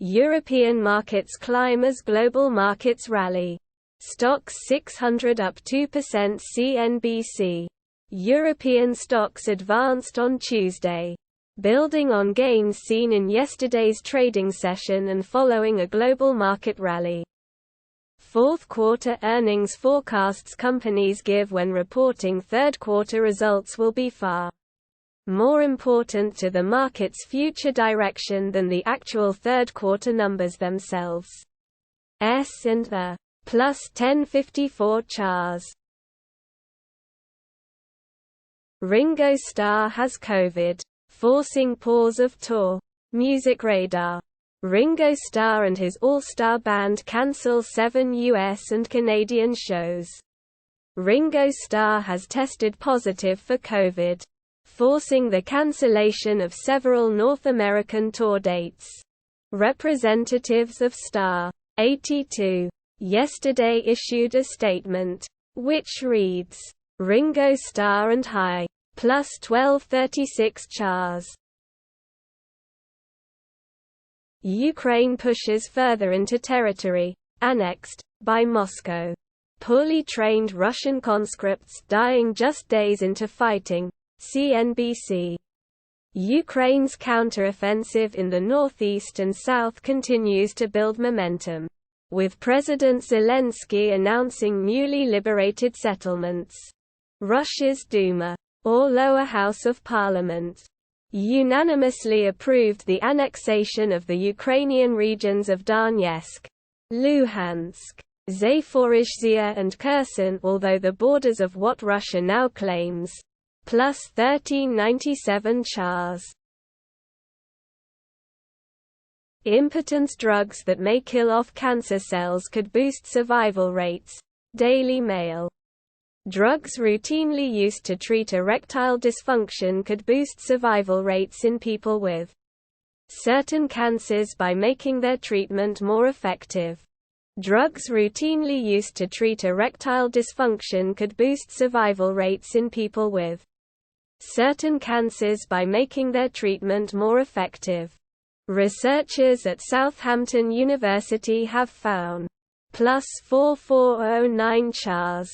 European markets climb as global markets rally. Stoxx 600 up 2%. CNBC. European stocks advanced on Tuesday, building on gains seen in yesterday's trading session and following a global market rally. Fourth quarter earnings forecasts companies give when reporting third quarter results will be far more important to the market's future direction than the actual third quarter numbers themselves. And the plus 1054 chars. Ringo Starr has COVID, forcing pause of tour. MusicRadar. Ringo Starr and his all-star band cancel 7 US and Canadian shows. Ringo Starr has tested positive for COVID, forcing the cancellation of several North American tour dates. Representatives of Starr, 82, yesterday issued a statement, which reads, Ringo Starr and high, plus 1236 chars. Ukraine pushes further into territory, annexed, by Moscow. Poorly trained Russian conscripts dying just days into fighting, CNBC. Ukraine's counteroffensive in the northeast and south continues to build momentum, with President Zelensky announcing newly liberated settlements. Russia's Duma, or lower house of parliament, unanimously approved the annexation of the Ukrainian regions of Donetsk, Luhansk, Zaporizhzhia and Kherson, although the borders of what Russia now claims, plus 1397 chars. Impotence drugs that may kill off cancer cells could boost survival rates. Daily Mail. Drugs routinely used to treat erectile dysfunction could boost survival rates in people with certain cancers by making their treatment more effective. Drugs routinely used to treat erectile dysfunction could boost survival rates in people with certain cancers by making their treatment more effective. Researchers at Southampton University have found plus 4409 chars.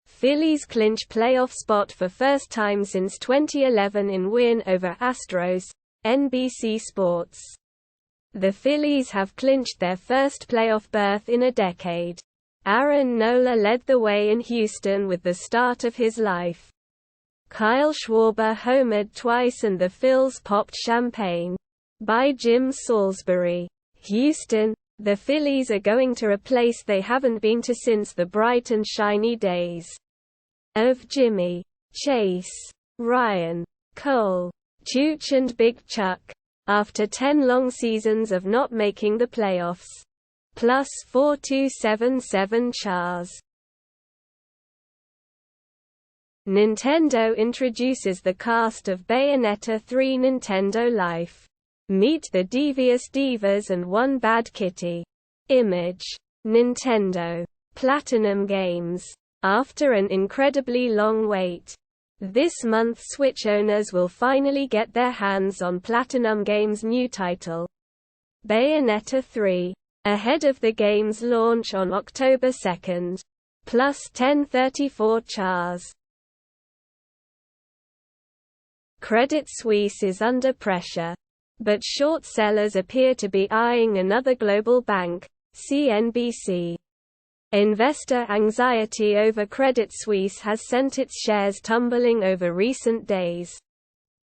Phillies clinch playoff spot for first time since 2011 in win over Astros, NBC Sports. The Phillies have clinched their first playoff berth in a decade. Aaron Nola led the way in Houston with the start of his life. Kyle Schwarber homered twice and the Phils popped champagne. By Jim Salisbury. Houston, the Phillies are going to a place they haven't been to since the bright and shiny days of Jimmy, Chase, Ryan, Cole, Chooch and Big Chuck, after 10 long seasons of not making the playoffs. Plus 4277 chars. Nintendo introduces the cast of Bayonetta 3 Nintendo Life. Meet the devious divas and one bad kitty. Image. Nintendo. Platinum Games. After an incredibly long wait, this month Switch owners will finally get their hands on Platinum Games' new title, Bayonetta 3, ahead of the game's launch on October 2. Plus 1034 chars. Credit Suisse is under pressure, but short sellers appear to be eyeing another global bank, CNBC. Investor anxiety over Credit Suisse has sent its shares tumbling over recent days.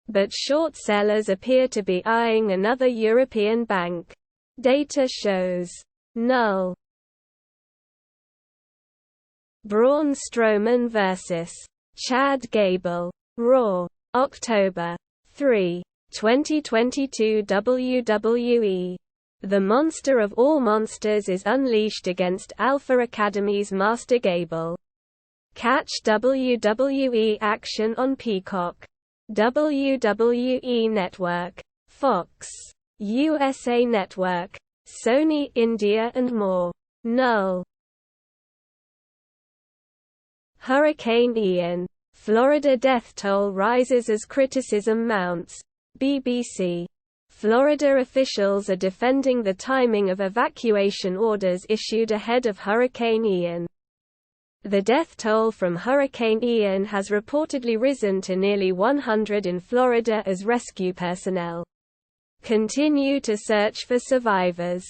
But short sellers appear to be eyeing another European bank. Data shows. Null. Braun Strowman vs. Chad Gable. Raw. October 3, 2022 WWE. The monster of all monsters is unleashed against Alpha Academy's Master Gable. Catch WWE action on Peacock, WWE Network, Fox, USA Network, Sony India and more. Null. Hurricane Ian. Florida death toll rises as criticism mounts. BBC. Florida officials are defending the timing of evacuation orders issued ahead of Hurricane Ian. The death toll from Hurricane Ian has reportedly risen to nearly 100 in Florida as rescue personnel continue to search for survivors.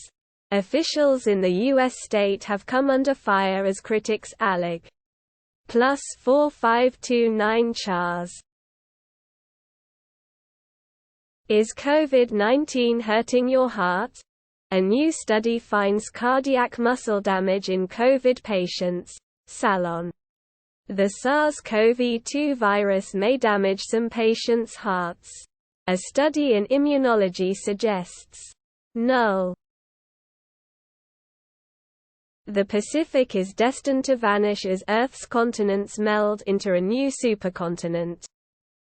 Officials in the U.S. state have come under fire as critics alleg +4529 Chars. Is COVID-19 hurting your heart? A new study finds cardiac muscle damage in COVID patients. Salon. The SARS-CoV-2 virus may damage some patients' hearts. A study in immunology suggests. Null. The Pacific is destined to vanish as Earth's continents meld into a new supercontinent.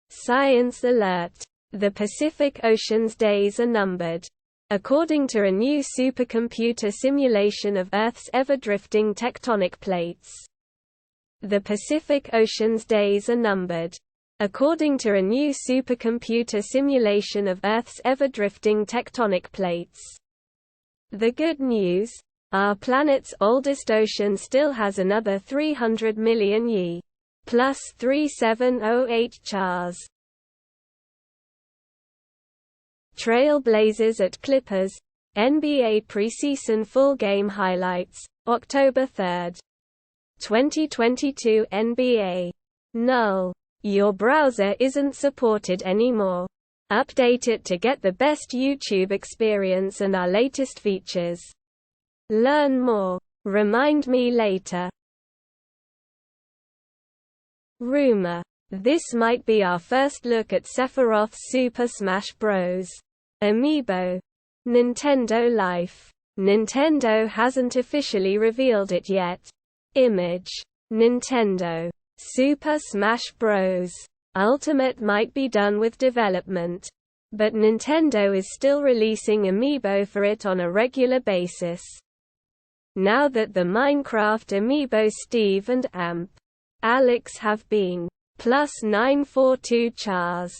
Science alert. The Pacific Ocean's days are numbered. According to a new supercomputer simulation of Earth's ever-drifting tectonic plates. The Pacific Ocean's days are numbered. According to a new supercomputer simulation of Earth's ever-drifting tectonic plates. The good news? Our planet's oldest ocean still has another 300 million ye. +3708 Chars. Trailblazers at Clippers. NBA preseason full game highlights, October 3. 2022 NBA. Null. Your browser isn't supported anymore. Update it to get the best YouTube experience and our latest features. Learn more. Remind me later. Rumour. This might be our first look at Sephiroth's Super Smash Bros. Amiibo. Nintendo Life. Nintendo hasn't officially revealed it yet. Image. Nintendo. Super Smash Bros. Ultimate might be done with development. But Nintendo is still releasing Amiibo for it on a regular basis. Now that the Minecraft Amiibo Steve and Amp. Alex have been +942 Chars.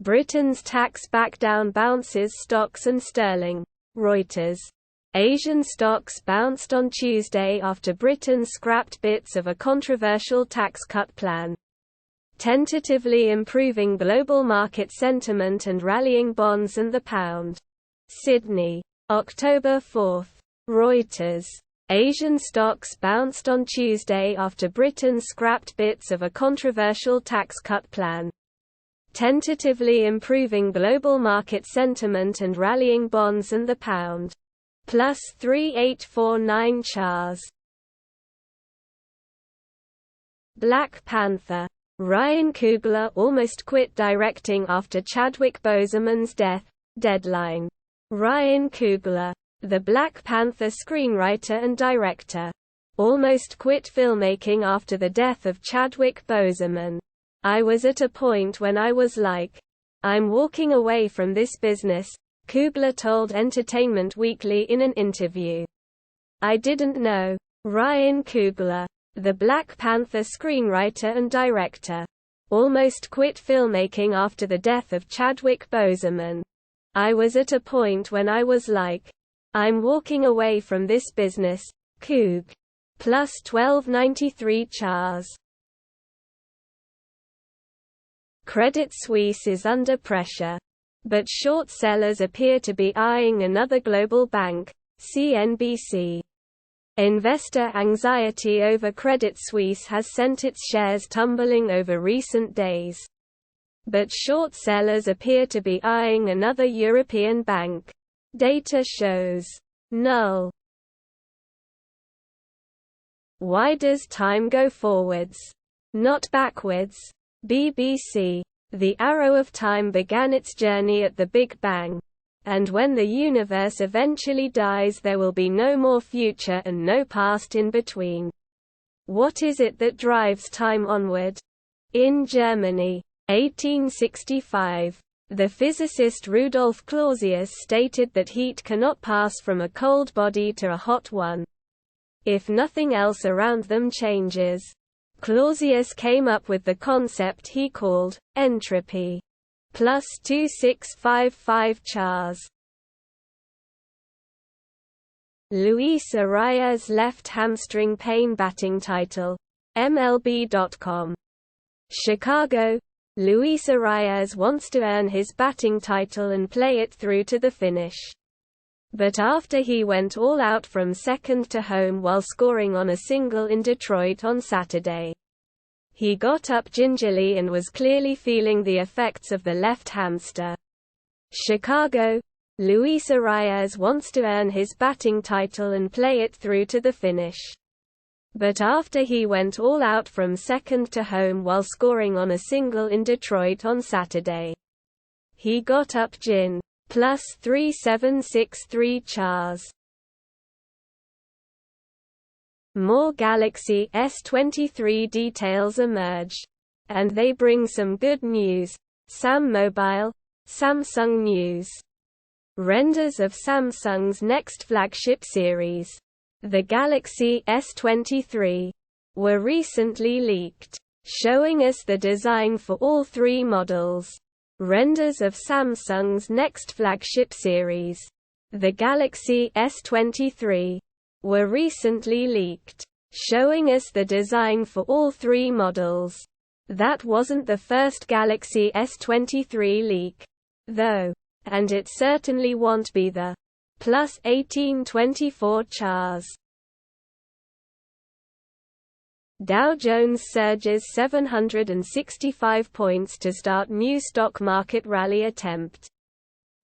Britain's tax backdown bounces stocks and sterling. Reuters. Asian stocks bounced on Tuesday after Britain scrapped bits of a controversial tax cut plan, tentatively improving global market sentiment and rallying bonds and the pound. Sydney. October 4. Reuters. Asian stocks bounced on Tuesday after Britain scrapped bits of a controversial tax cut plan, tentatively improving global market sentiment and rallying bonds and the pound. +3849 Chars. Black Panther. Ryan Coogler almost quit directing after Chadwick Boseman's death. Deadline. Ryan Coogler, the Black Panther screenwriter and director, almost quit filmmaking after the death of Chadwick Boseman. I was at a point when I was like, I'm walking away from this business, Coogler told Entertainment Weekly in an interview. I didn't know. Ryan Coogler, the Black Panther screenwriter and director, almost quit filmmaking after the death of Chadwick Boseman. I was at a point when I was like, I'm walking away from this business, Coog. +1293 Chars. Credit Suisse is under pressure, but short sellers appear to be eyeing another global bank, CNBC. Investor anxiety over Credit Suisse has sent its shares tumbling over recent days. But short sellers appear to be eyeing another European bank. Data shows. Null. Why does time go forwards, not backwards? BBC. The arrow of time began its journey at the Big Bang. And when the universe eventually dies, there will be no more future and no past in between. What is it that drives time onward? In Germany, 1865, the physicist Rudolf Clausius stated that heat cannot pass from a cold body to a hot one if nothing else around them changes. Clausius came up with the concept he called entropy. +2655 Chars. Luis Arraez left hamstring pain batting title. MLB.com. Chicago. Luis Arraez wants to earn his batting title and play it through to the finish. But after he went all out from second to home while scoring on a single in Detroit on Saturday, he got up gingerly and was clearly feeling the effects of the left hamster. Chicago. Luis Arraez wants to earn his batting title and play it through to the finish. But after he went all out from second to home while scoring on a single in Detroit on Saturday, he got up gin. +3763 Chars. More Galaxy S23 details emerge. And they bring some good news. Sam Mobile. Samsung News. Renders of Samsung's next flagship series, the Galaxy S23, were recently leaked, showing us the design for all three models. Renders of Samsung's next flagship series, the Galaxy S23, were recently leaked, showing us the design for all three models. That wasn't the first Galaxy S23 leak, though. And it certainly won't be the +1824 Chars. Dow Jones surges 765 points to start new stock market rally attempt.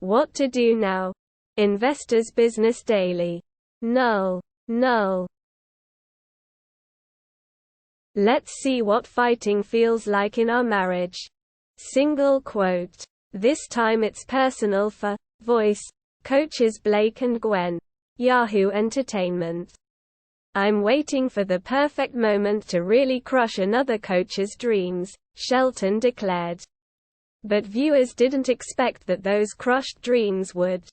What to do now? Investors Business Daily. Null. Let's see what fighting feels like in our marriage. Single quote. This time it's personal for voice coaches Blake and Gwen. Yahoo Entertainment. I'm waiting for the perfect moment to really crush another coach's dreams, Shelton declared. But viewers didn't expect that those crushed dreams would.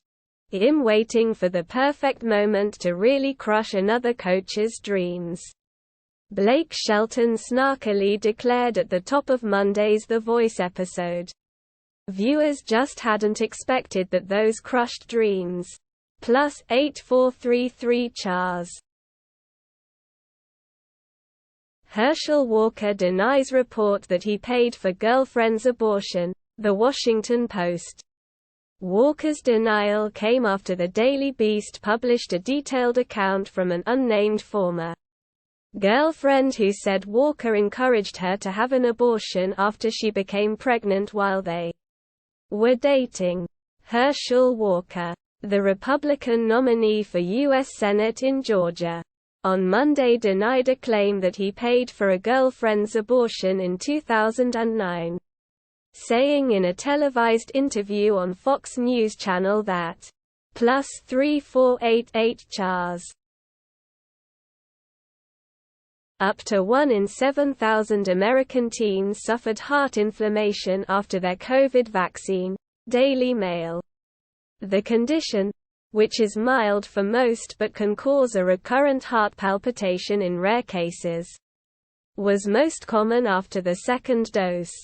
I'm waiting for the perfect moment to really crush another coach's dreams. Blake Shelton snarkily declared at the top of Monday's The Voice episode. Viewers just hadn't expected that those crushed dreams. +8433 Chars. Herschel Walker denies report that he paid for girlfriend's abortion, The Washington Post. Walker's denial came after the Daily Beast published a detailed account from an unnamed former girlfriend who said Walker encouraged her to have an abortion after she became pregnant while they were dating. Herschel Walker, the Republican nominee for U.S. Senate in Georgia, on Monday denied a claim that he paid for a girlfriend's abortion in 2009, saying in a televised interview on Fox News Channel that +3488 Chars. Up to 1 in 7,000 American teens suffered heart inflammation after their COVID vaccine, Daily Mail. The condition, which is mild for most but can cause a recurrent heart palpitation in rare cases, was most common after the second dose.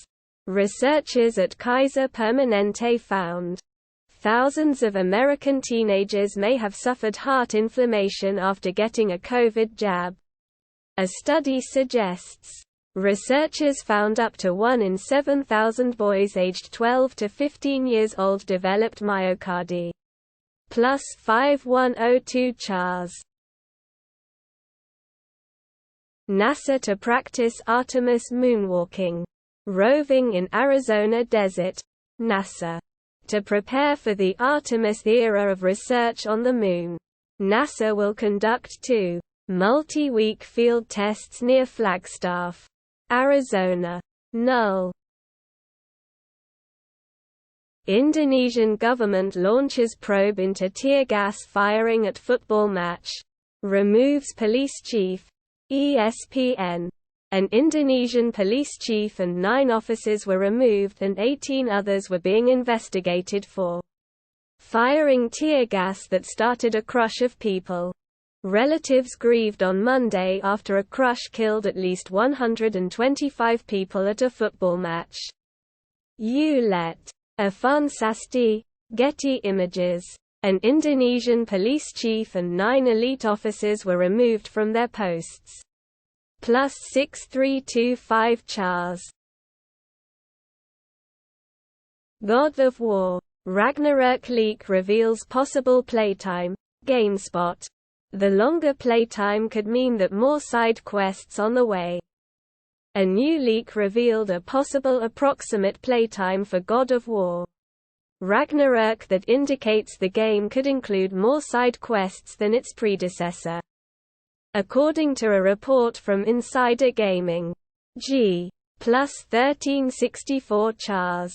Researchers at Kaiser Permanente found thousands of American teenagers may have suffered heart inflammation after getting a COVID jab. A study suggests researchers found up to 1 in 7,000 boys aged 12 to 15 years old developed myocarditis. +5102 Chars. NASA to practice Artemis Moonwalking. Roving in Arizona desert. NASA. To prepare for the Artemis era of research on the Moon, NASA will conduct 2 multi-week field tests near Flagstaff, Arizona. Null. Indonesian government launches probe into tear gas firing at football match. Removes police chief. ESPN. An Indonesian police chief and 9 officers were removed and 18 others were being investigated for firing tear gas that started a crush of people. Relatives grieved on Monday after a crush killed at least 125 people at a football match. Afan Sasti, Getty Images. An Indonesian police chief and 9 elite officers were removed from their posts. Plus 6325 Chars. God of War. Ragnarok leak reveals possible playtime. GameSpot. The longer playtime could mean that more side quests on the way. A new leak revealed a possible approximate playtime for God of War. Ragnarok that indicates the game could include more side quests than its predecessor. According to a report from Insider Gaming. G. Plus 1364 Chars.